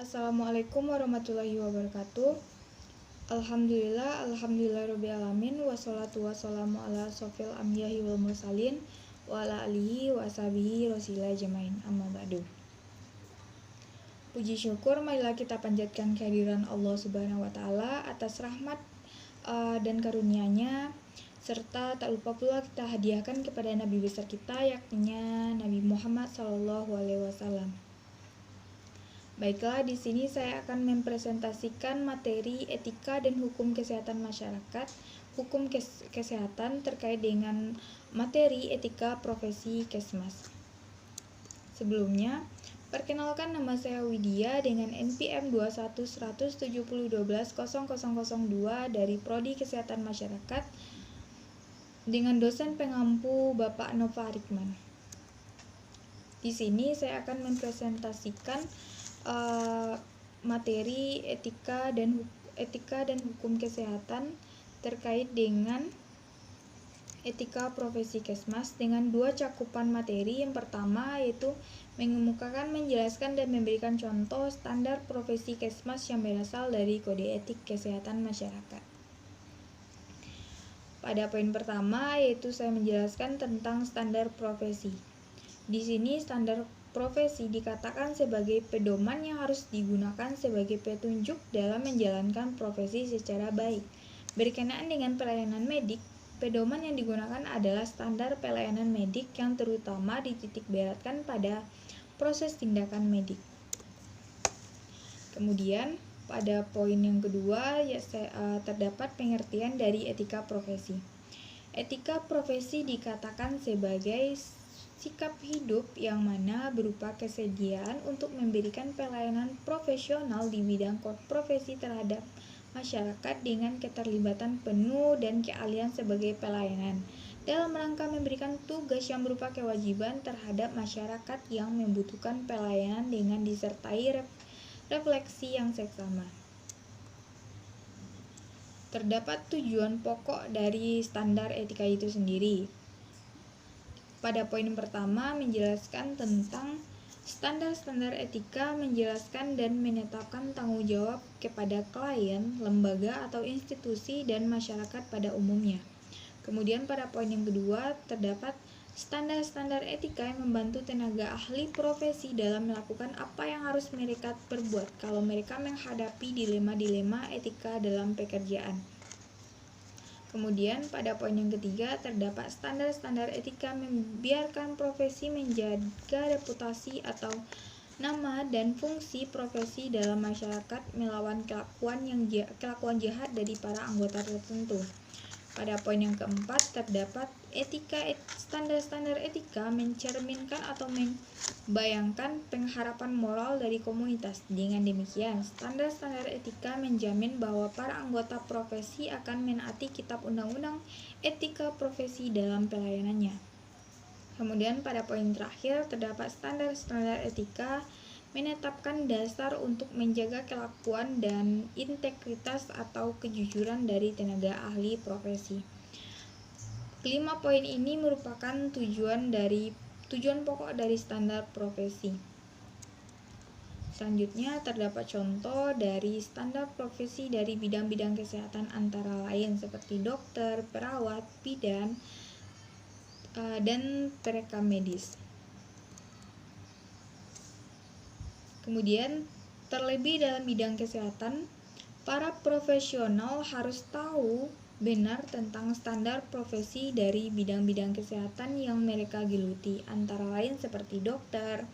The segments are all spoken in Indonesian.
Assalamualaikum warahmatullahi wabarakatuh. Alhamdulillahirobbilalamin. Wassalatu wassalamu ala sofil ambiyahi wal mursalin wa ala alihi wa ashabihi rosila jamain amma ba'du. Puji syukur marilah kita panjatkan kehadiran Allah Subhanahu wa taala atas rahmat dan karunia-Nya, serta tak lupa pula kita hadiahkan kepada nabi besar kita, yakni Nabi Muhammad SAW. Baiklah, di sini saya akan mempresentasikan materi etika dan hukum kesehatan masyarakat, hukum kesehatan terkait dengan materi etika profesi Kesmas. Sebelumnya, perkenalkan, nama saya Widya dengan NPM 2117012002 dari Prodi Kesehatan Masyarakat dengan dosen pengampu Bapak Nova Arikman. Di sini saya akan mempresentasikan materi etika dan hukum kesehatan terkait dengan etika profesi Kesmas dengan dua cakupan materi. Yang pertama yaitu mengemukakan, menjelaskan, dan memberikan contoh standar profesi Kesmas yang berasal dari Kode Etik Kesehatan Masyarakat. Pada poin pertama yaitu saya menjelaskan tentang standar profesi. Di sini standar profesi dikatakan sebagai pedoman yang harus digunakan sebagai petunjuk dalam menjalankan profesi secara baik. Berkenaan dengan pelayanan medik, pedoman yang digunakan adalah standar pelayanan medik yang terutama dititik beratkan pada proses tindakan medik. Kemudian pada poin yang kedua terdapat pengertian dari etika profesi. Etika profesi dikatakan sebagai sikap hidup yang mana berupa kesediaan untuk memberikan pelayanan profesional di bidang profesi terhadap masyarakat dengan keterlibatan penuh dan keahlian sebagai pelayanan dalam rangka memberikan tugas yang berupa kewajiban terhadap masyarakat yang membutuhkan pelayanan dengan disertai refleksi yang seksama. Terdapat tujuan pokok dari standar etika itu sendiri. Pada poin pertama menjelaskan tentang standar-standar etika, menjelaskan dan menetapkan tanggung jawab kepada klien, lembaga atau institusi dan masyarakat pada umumnya. Kemudian pada poin yang kedua terdapat standar-standar etika yang membantu tenaga ahli profesi dalam melakukan apa yang harus mereka perbuat kalau mereka menghadapi dilema-dilema etika dalam pekerjaan. Kemudian pada poin yang ketiga terdapat standar-standar etika membiarkan profesi menjaga reputasi atau nama dan fungsi profesi dalam masyarakat melawan kelakuan jahat dari para anggota tertentu. Pada poin yang keempat terdapat standar-standar etika mencerminkan atau membayangkan pengharapan moral dari komunitas. Dengan demikian, standar-standar etika menjamin bahwa para anggota profesi akan menaati kitab undang-undang etika profesi dalam pelayanannya. Kemudian pada poin terakhir terdapat standar-standar etika menetapkan dasar untuk menjaga kelakuan dan integritas atau kejujuran dari tenaga ahli profesi. Kelima poin ini merupakan tujuan pokok dari standar profesi. Selanjutnya terdapat contoh dari standar profesi dari bidang-bidang kesehatan antara lain seperti dokter, perawat, bidan, dan perekam medis. Kemudian, terlebih dalam bidang kesehatan, para profesional harus tahu benar tentang standar profesi dari bidang-bidang kesehatan yang mereka geluti, antara lain seperti dokter,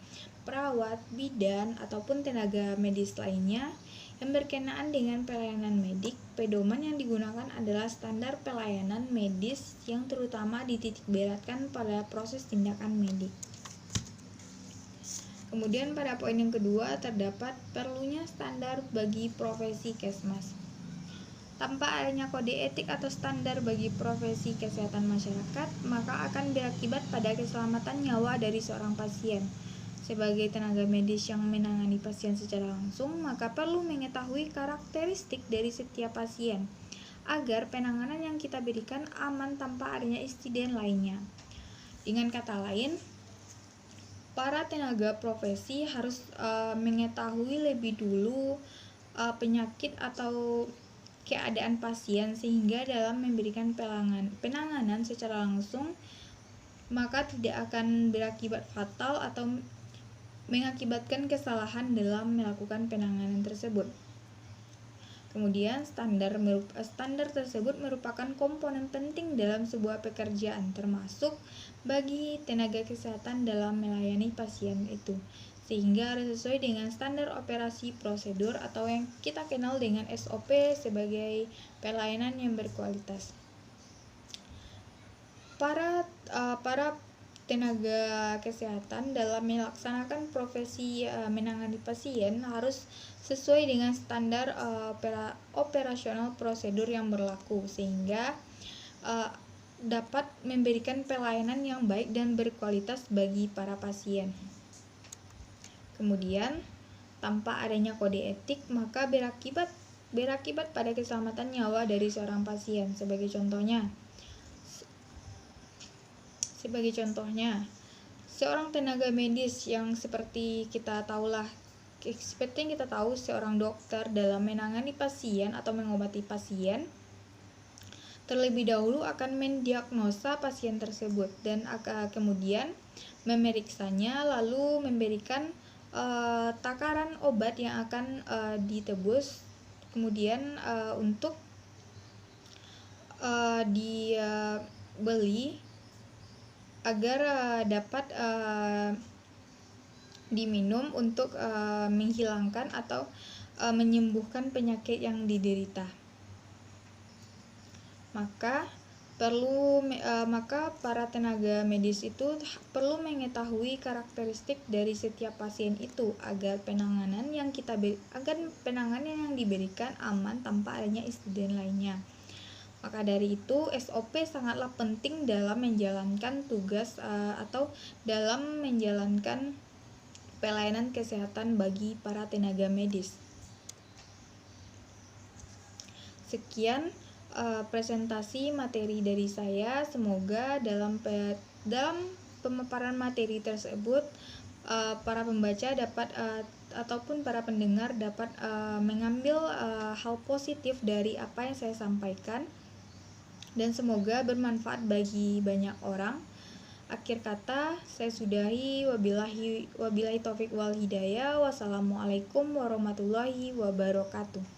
perawat, bidan, ataupun tenaga medis lainnya yang berkenaan dengan pelayanan medik. Pedoman yang digunakan adalah standar pelayanan medis yang terutama dititik beratkan pada proses tindakan medik. Kemudian pada poin yang kedua terdapat perlunya standar bagi profesi Kesmas. Tanpa adanya kode etik atau standar bagi profesi kesehatan masyarakat, maka akan berakibat pada keselamatan nyawa dari seorang pasien. Sebagai tenaga medis yang menangani pasien secara langsung, maka perlu mengetahui karakteristik dari setiap pasien agar penanganan yang kita berikan aman tanpa adanya insiden lainnya. Dengan kata lain, para tenaga profesi harus mengetahui lebih dulu penyakit atau keadaan pasien, sehingga dalam memberikan penanganan secara langsung maka tidak akan berakibat fatal atau mengakibatkan kesalahan dalam melakukan penanganan tersebut. Kemudian standar tersebut merupakan komponen penting dalam sebuah pekerjaan, termasuk bagi tenaga kesehatan dalam melayani pasien itu, sehingga harus sesuai dengan standar operasi prosedur atau yang kita kenal dengan SOP sebagai pelayanan yang berkualitas. Para tenaga kesehatan dalam melaksanakan profesi menangani pasien harus sesuai dengan standar operasional prosedur yang berlaku, sehingga dapat memberikan pelayanan yang baik dan berkualitas bagi para pasien. Kemudian, tanpa adanya kode etik maka berakibat pada keselamatan nyawa dari seorang pasien. Sebagai contohnya, seorang tenaga medis yang seperti kita tahu seorang dokter dalam menangani pasien atau mengobati pasien, terlebih dahulu akan mendiagnosa pasien tersebut dan kemudian memeriksanya, lalu memberikan takaran obat yang akan ditebus, kemudian untuk dibeli agar dapat diminum untuk menghilangkan atau menyembuhkan penyakit yang diderita. Maka para tenaga medis itu perlu mengetahui karakteristik dari setiap pasien itu agar penanganan yang diberikan aman tanpa adanya insiden lainnya. Maka dari itu SOP sangatlah penting dalam menjalankan tugas atau dalam menjalankan pelayanan kesehatan bagi para tenaga medis. Sekian presentasi materi dari saya. Semoga dalam pemaparan materi tersebut para pembaca dapat ataupun para pendengar dapat mengambil hal positif dari apa yang saya sampaikan, dan semoga bermanfaat bagi banyak orang. Akhir kata saya sudahi, wabillahi taufik wal hidayah. Wassalamualaikum warahmatullahi wabarakatuh.